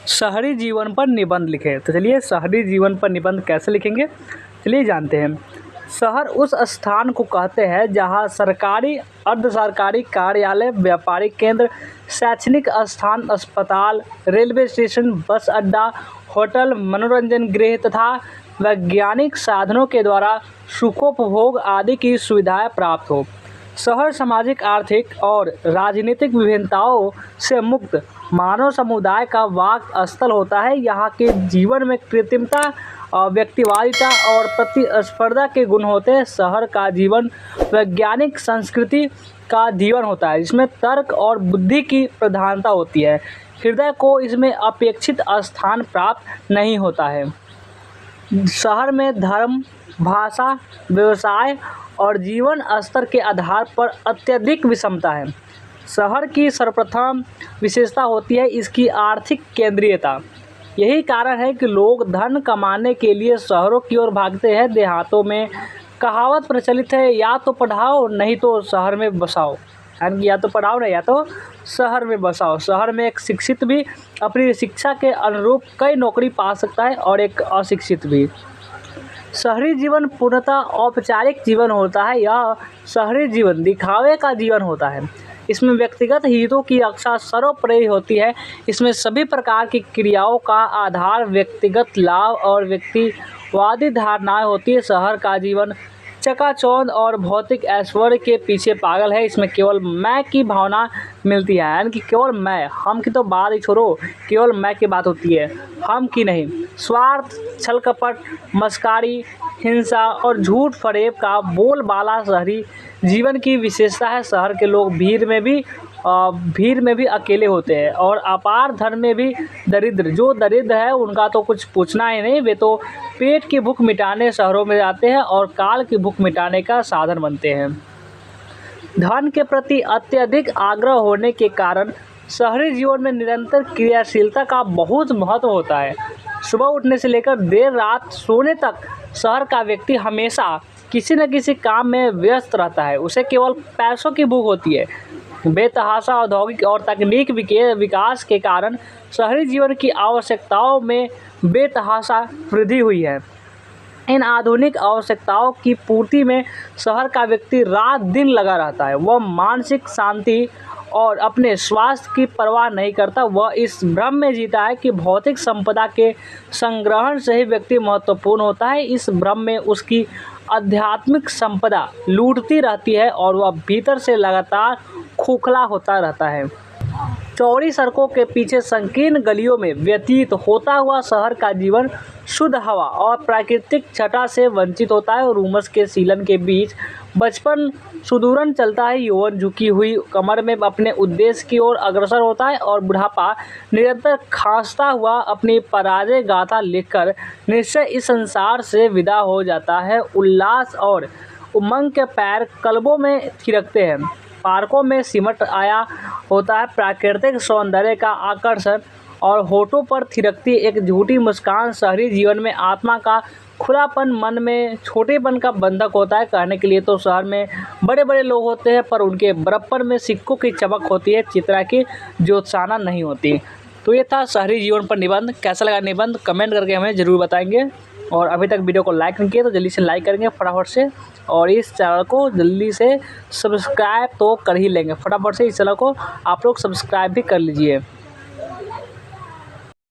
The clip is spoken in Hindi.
शहरी जीवन पर निबंध लिखें। तो चलिए शहरी जीवन पर निबंध कैसे लिखेंगे, चलिए जानते हैं। शहर उस स्थान को कहते हैं जहां सरकारी, अर्ध सरकारी कार्यालय, व्यापारिक केंद्र, शैक्षणिक स्थान, अस्पताल, रेलवे स्टेशन, बस अड्डा, होटल, मनोरंजन गृह तथा वैज्ञानिक साधनों के द्वारा सुखोपभोग आदि की सुविधाएं प्राप्त हो। शहर सामाजिक, आर्थिक और राजनीतिक विभिन्नताओं से मुक्त मानव समुदाय का वाक स्थल होता है। यहाँ के जीवन में कृत्रिमता, व्यक्तिवादिता और प्रतिस्पर्धा के गुण होते हैं। शहर का जीवन वैज्ञानिक संस्कृति का जीवन होता है, जिसमें तर्क और बुद्धि की प्रधानता होती है। हृदय को इसमें अपेक्षित स्थान प्राप्त नहीं होता है। शहर में धर्म, भाषा, व्यवसाय और जीवन स्तर के आधार पर अत्यधिक विषमता है। शहर की सर्वप्रथम विशेषता होती है इसकी आर्थिक केंद्रीयता। यही कारण है कि लोग धन कमाने के लिए शहरों की ओर भागते हैं। देहातों में कहावत प्रचलित है, या तो पढ़ाओ नहीं तो शहर में बसाओ, यानी या तो पढ़ाओ नहीं या तो शहर में बसाओ। शहर में एक शिक्षित भी अपनी शिक्षा के अनुरूप कई नौकरी पा सकता है और एक अशिक्षित भी। शहरी जीवन पूर्णतः औपचारिक जीवन होता है। यह शहरी जीवन दिखावे का जीवन होता है। इसमें व्यक्तिगत हितों की रक्षा सर्वोपरि होती है। इसमें सभी प्रकार की क्रियाओं का आधार व्यक्तिगत लाभ और व्यक्तिवादी धारणाएं होती है। शहर का जीवन चकाचौंध और भौतिक ऐश्वर्य के पीछे पागल है। इसमें केवल मैं की भावना मिलती है, यानी कि केवल मैं, हम की तो बात ही छोड़ो, केवल मैं की बात होती है, हम की नहीं। स्वार्थ, छल कपट, मस्कारी, हिंसा और झूठ फरेब का बोलबाला शहरी जीवन की विशेषता है। शहर के लोग भीड़ में भी अकेले होते हैं और अपार धन में भी दरिद्र। जो दरिद्र है उनका तो कुछ पूछना ही नहीं, वे तो पेट की भूख मिटाने शहरों में जाते हैं और काल की भूख मिटाने का साधन बनते हैं। धन के प्रति अत्यधिक आग्रह होने के कारण शहरी जीवन में निरंतर क्रियाशीलता का बहुत महत्व होता है। सुबह उठने से लेकर देर रात सोने तक शहर का व्यक्ति हमेशा किसी न किसी काम में व्यस्त रहता है। उसे केवल पैसों की भूख होती है। बेतहाशा औद्योगिक और तकनीक के विकास के कारण शहरी जीवन की आवश्यकताओं में बेतहाशा वृद्धि हुई है। इन आधुनिक आवश्यकताओं की पूर्ति में शहर का व्यक्ति रात दिन लगा रहता है। वह मानसिक शांति और अपने स्वास्थ्य की परवाह नहीं करता। वह इस भ्रम में जीता है कि भौतिक संपदा के संग्रहण से ही व्यक्ति महत्वपूर्ण होता है। इस भ्रम में उसकी आध्यात्मिक संपदा लूटती रहती है और वह भीतर से लगातार खोखला होता रहता है। चौड़ी सड़कों के पीछे संकीर्ण गलियों में व्यतीत होता हुआ शहर का जीवन शुद्ध हवा और प्राकृतिक छटा से वंचित होता है। और उमस के सीलन के बीच बचपन सुदूरन चलता है। यौवन झुकी हुई कमर में अपने उद्देश्य की ओर अग्रसर होता है और बुढ़ापा निरंतर खांसता हुआ अपनी पराजय गाथा लिखकर निश्चय इस संसार से विदा हो जाता है। उल्लास और उमंग के पैर क्लबों में थिरकते हैं, पार्कों में सिमट आया होता है प्राकृतिक सौंदर्य का आकर्षण, और होठों पर थिरकती एक झूठी मुस्कान शहरी जीवन में आत्मा का खुलापन, मन में छोटेपन का बंधक होता है। कहने के लिए तो शहर में बड़े बड़े लोग होते हैं, पर उनके बड़प्पन में सिक्कों की चमक होती है, चित्रा की ज्योत्साना नहीं होती। तो ये था शहरी जीवन पर निबंध। कैसा लगा निबंध कमेंट करके हमें ज़रूर बताएंगे। और अभी तक वीडियो को लाइक नहीं किया तो जल्दी से लाइक करेंगे फटाफट से, और इस चैनल को जल्दी से सब्सक्राइब तो कर ही लेंगे। फटाफट से इस चैनल को आप लोग सब्सक्राइब भी कर लीजिए।